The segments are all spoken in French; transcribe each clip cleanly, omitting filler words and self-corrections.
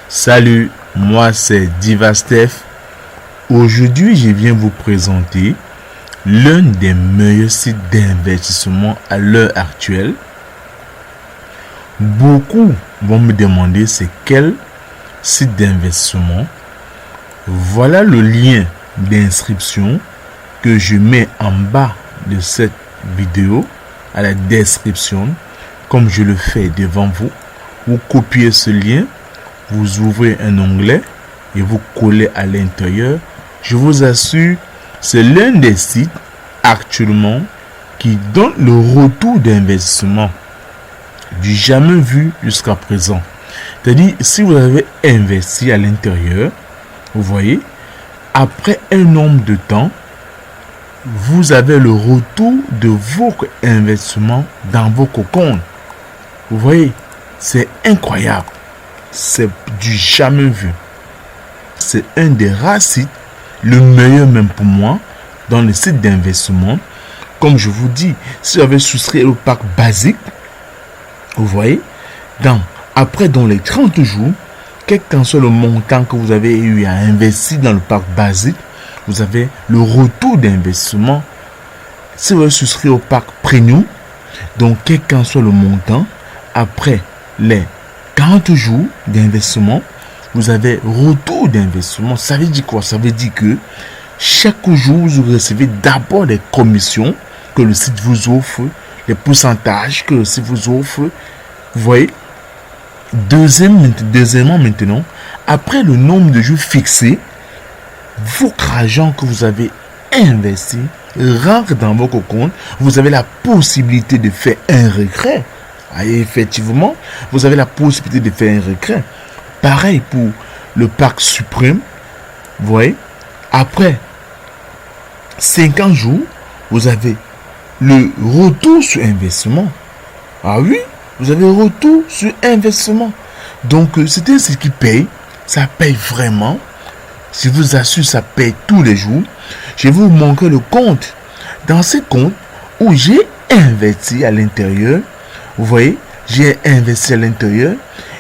Salut, moi c'est Divastef. Aujourd'hui, je viens vous présenter l'un des meilleurs sites d'investissement à l'heure actuelle. Beaucoup vont me demander c'est quel site d'investissement. Voilà le lien d'inscription que je mets en bas de cette vidéo à la description, comme je le fais devant vous. Vous copiez ce lien, vous ouvrez un onglet et vous collez à l'intérieur. Je vous assure, c'est l'un des sites actuellement qui donne le retour d'investissement du jamais vu jusqu'à présent. C'est-à-dire, si vous avez investi à l'intérieur, vous voyez, après un nombre de temps, vous avez le retour de votre investissement dans votre compte. Vous voyez, c'est incroyable. C'est du jamais vu. C'est un des rares sites, le meilleur même pour moi, dans les sites d'investissement. Comme je vous dis, si vous avez souscrit au pack basique, vous voyez, après dans les 30 jours, quel qu'en soit le montant que vous avez eu à investir dans le pack basique, vous avez le retour d'investissement. Si vous avez souscrit au pack premium, donc quel qu'en soit le montant, après les 40 jours d'investissement, vous avez retour d'investissement. Ça veut dire quoi? Ça veut dire que chaque jour, vous recevez d'abord les commissions que le site vous offre, les pourcentages que le site vous offre. Vous voyez? Deuxièmement, maintenant, après le nombre de jours fixés, votre argent que vous avez investi rentre dans votre compte. Vous avez la possibilité de faire un retrait. Et effectivement, vous avez la possibilité de faire un retrait. Pareil pour le pack suprême. Vous voyez, après 50 jours, vous avez le retour sur investissement. Ah oui, vous avez retour sur investissement. Donc, c'est un site qui paye. Ça paye vraiment. Je vous assure, ça paye tous les jours. Je vais vous montrer le compte. Dans ce compte où j'ai investi à l'intérieur, vous voyez, j'ai investi à l'intérieur.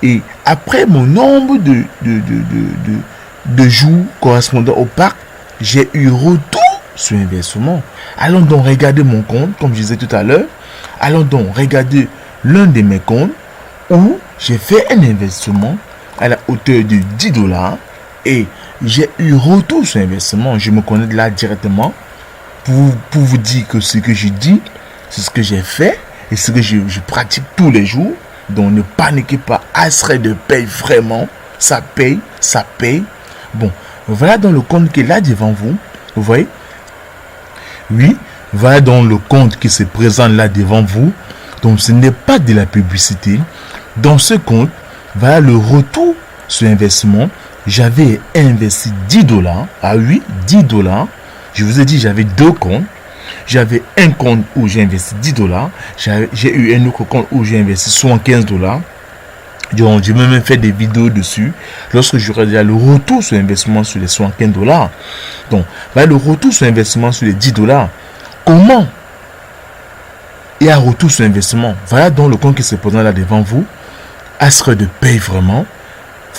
Et après mon nombre de jours correspondant au pack, j'ai eu retour sur investissement. Allons donc regarder mon compte, comme je disais tout à l'heure. Allons donc regarder l'un de mes comptes où j'ai fait un investissement à la hauteur de $10 et j'ai eu retour sur investissement. Je me connais là directement pour vous dire que ce que je dis, c'est ce que j'ai fait et ce que je pratique tous les jours. Donc ne paniquez pas, Astray de paye vraiment. Ça paye, ça paye. Bon, voilà dans le compte qui est là devant vous. Vous voyez? Oui, voilà dans le compte qui se présente là devant vous. Donc ce n'est pas de la publicité. Dans ce compte, voilà le retour sur investissement. J'avais investi $10. Ah oui, $10. Je vous ai dit, j'avais deux comptes. J'avais un compte où j'ai investi $10. J'ai eu un autre compte où j'ai investi $75. Donc, j'ai même fait des vidéos dessus. Lorsque j'aurai déjà le retour sur investissement sur les $75. Donc, voilà le retour sur investissement sur les $10. Comment il y a un retour sur investissement? Voilà dans le compte qui se présente là devant vous. Astray de paye vraiment.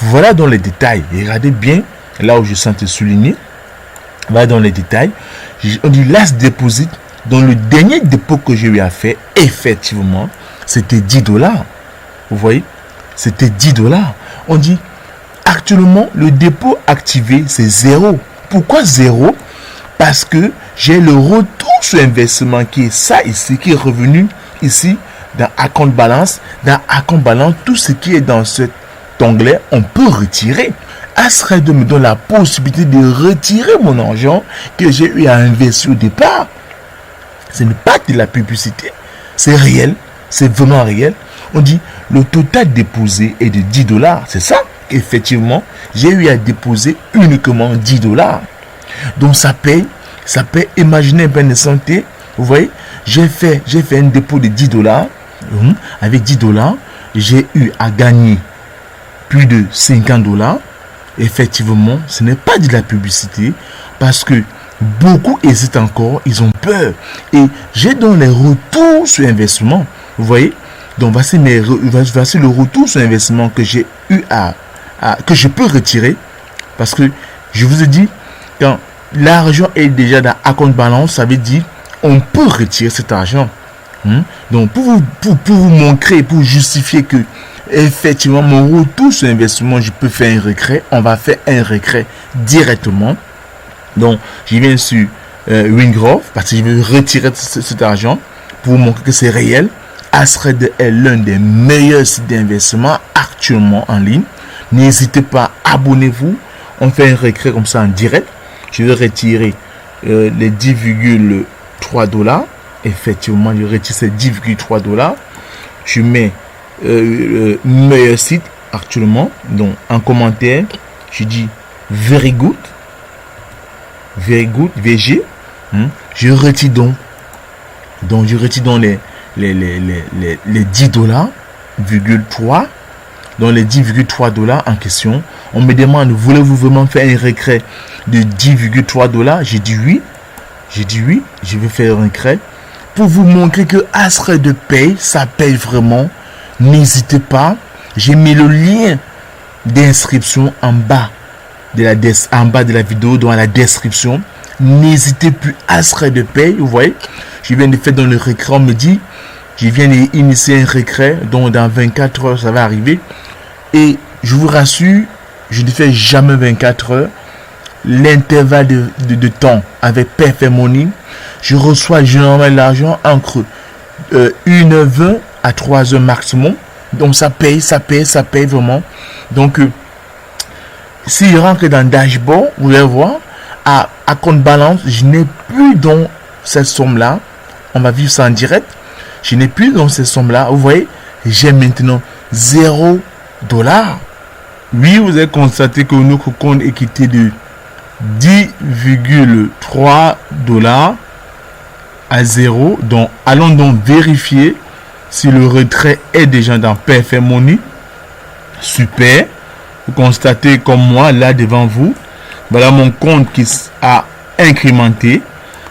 Voilà dans les détails. Regardez bien là où je sens te souligner. Voilà dans les détails. On dit last deposit. Dans le dernier dépôt que j'ai eu à faire, effectivement, c'était $10. Vous voyez? C'était $10. On dit actuellement, le dépôt activé, c'est 0. Pourquoi 0? Parce que j'ai le retour sur investissement qui est ça ici, qui est revenu ici dans Account Balance. Dans Account Balance, tout ce qui est dans cet onglet, on peut retirer. Astray de me donner la possibilité de retirer mon argent que j'ai eu à investir au départ. Ce n'est pas de la publicité. C'est réel. C'est vraiment réel. On dit le total déposé est de $10. C'est ça. Effectivement, j'ai eu à déposer uniquement $10. Donc ça paye. Ça paye. Imaginez un peu de santé. Vous voyez, j'ai fait un dépôt de $10. Avec $10, j'ai eu à gagner plus de $50. Effectivement, ce n'est pas de la publicité parce que beaucoup hésitent encore, ils ont peur. Et j'ai donc les retours sur investissement. Vous voyez? Donc voici le retour sur investissement que j'ai eu à que je peux retirer. Parce que je vous ai dit, quand l'argent est déjà dans account balance, ça veut dire on peut retirer cet argent. Donc pour vous montrer, pour justifier que effectivement mon retour sur investissement, je peux faire un retrait, on va faire un retrait directement. Donc je viens sur Wingrove parce que je veux retirer cet argent pour vous montrer que c'est réel. Astred est l'un des meilleurs sites d'investissement actuellement en ligne. N'hésitez pas, abonnez-vous. On fait un retrait comme ça en direct. Je vais retirer les 10,3 $. Effectivement, je retire ces 10,3 $. Je mets meilleur site actuellement. Donc, en commentaire, je dis very good, VG. Je retire donc je retire donc les 10 $,3. Dans les 10,3 $ en question. On me demande, voulez-vous vraiment faire un retrait de 10,3 $? J'ai dit oui. Je vais faire un retrait. Pour vous montrer que Astred paye, ça paye vraiment. N'hésitez pas. J'ai mis le lien d'inscription en bas de la vidéo, dans la description. N'hésitez plus, Astred paye. Vous voyez, je viens de faire dans le retrait. On me dit, je viens d'initier un retrait. Donc dans 24 heures, ça va arriver. Et je vous rassure, je ne fais jamais 24 heures. L'intervalle de temps avec Perfect Money, je reçois généralement l'argent entre 1h20 à 3h maximum. Donc ça paye vraiment. Donc s'il rentre dans le dashboard, vous allez voir, à compte balance, je n'ai plus dans cette somme-là. On va vivre ça en direct. Je n'ai plus dans cette somme-là. Vous voyez, j'ai maintenant 0 $. Oui, vous avez constaté que notre compte est quitté de 10,3 $ à 0. Donc, allons donc vérifier si le retrait est déjà dans Perfect Money. Super. Vous constatez comme moi, là devant vous, voilà mon compte qui a incrémenté.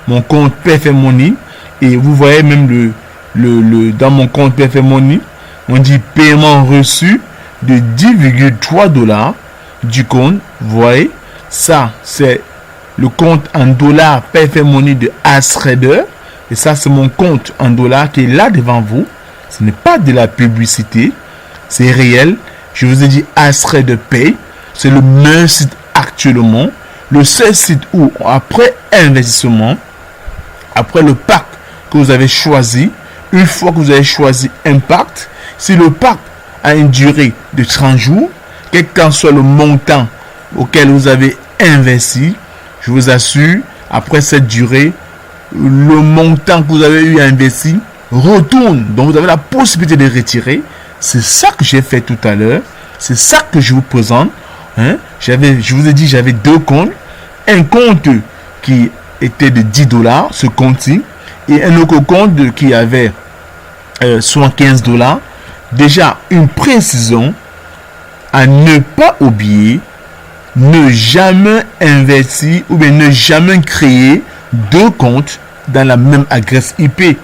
Mon compte Perfect Money. Et vous voyez même dans mon compte Perfect Money, on dit paiement reçu de 10,3 $ du compte. Vous voyez, ça c'est le compte en dollars Perfect Money de Astred. Et ça c'est mon compte en dollars qui est là devant vous. Ce n'est pas de la publicité, c'est réel. Je vous ai dit Astred Pay, c'est le meilleur site actuellement. Le seul site où après investissement, après le pack que vous avez choisi, une fois que vous avez choisi Impact, si le pack a une durée de 30 jours, quel qu'en soit le montant auquel vous avez investi, je vous assure, après cette durée, le montant que vous avez eu à investir retourne. Donc vous avez la possibilité de retirer. C'est ça que j'ai fait tout à l'heure. C'est ça que je vous présente. Je vous ai dit, j'avais deux comptes. Un compte qui était de 10 $, ce compte-ci, et un autre compte qui avait 75 $. Déjà, une précision à ne pas oublier, ne jamais investir ou bien ne jamais créer deux comptes dans la même adresse IP.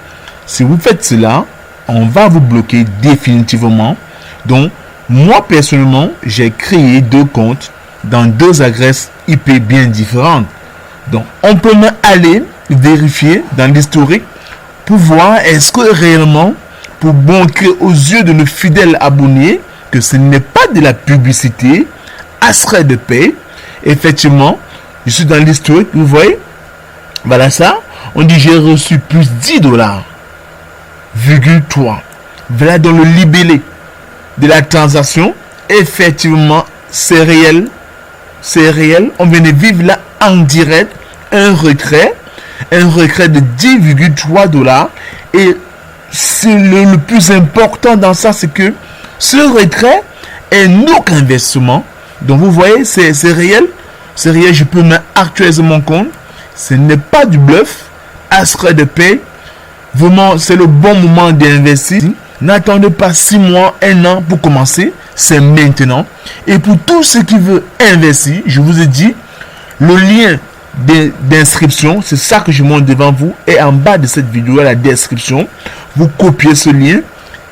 Si vous faites cela, on va vous bloquer définitivement. Donc, moi personnellement, j'ai créé deux comptes dans deux adresses IP bien différentes. Donc, on peut même aller vérifier dans l'historique pour voir est-ce que réellement, pour montrer aux yeux de nos fidèles abonnés que ce n'est pas de la publicité, Astred Pay. Effectivement, je suis dans l'historique, vous voyez, voilà ça. On dit j'ai reçu plus 10 $,3. Voilà dans le libellé de la transaction. Effectivement, c'est réel. C'est réel. On vient de vivre là en direct un retrait de 10,3 $. Et c'est le plus important dans ça, c'est que ce retrait est notre investissement. Donc vous voyez, c'est réel. C'est réel. Je peux même actualiser mon compte. Ce n'est pas du bluff. Astred Pay. Vraiment, c'est le bon moment d'investir. N'attendez pas 6 mois, 1 an pour commencer. C'est maintenant. Et pour tous ceux qui veulent investir, je vous ai dit, le lien d'inscription, c'est ça que je montre devant vous. Et en bas de cette vidéo, à la description, vous copiez ce lien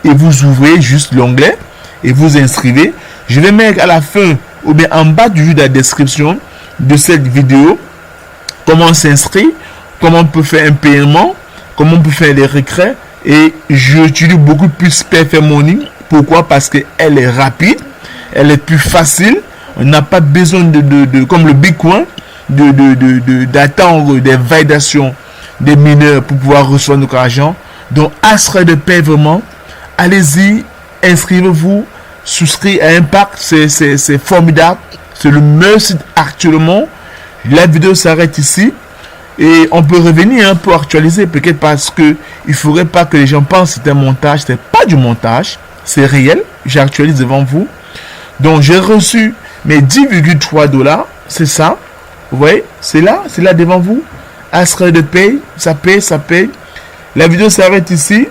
et vous ouvrez juste l'onglet et vous inscrivez. Je vais mettre à la fin ou bien en bas de la description de cette vidéo comment on s'inscrit, comment on peut faire un paiement, comment on peut faire les retraits. Et j'utilise beaucoup plus Perfect Money. Pourquoi? Parce qu'elle est rapide, elle est plus facile. On n'a pas besoin de comme le Bitcoin, d'attendre des validations des mineurs pour pouvoir recevoir notre argent. Donc, Astral de Pay, vraiment, allez-y, inscrivez-vous, souscrivez à Impact, c'est formidable. C'est le meilleur site actuellement. La vidéo s'arrête ici. Et on peut revenir pour actualiser, peut-être parce que il ne faudrait pas que les gens pensent que c'est un montage. Ce n'est pas du montage, c'est réel. J'actualise devant vous. Donc, j'ai reçu mes 10,3 $. C'est ça. Vous voyez, c'est là devant vous. Astral de Pay, ça paye. La vidéo s'arrête ici.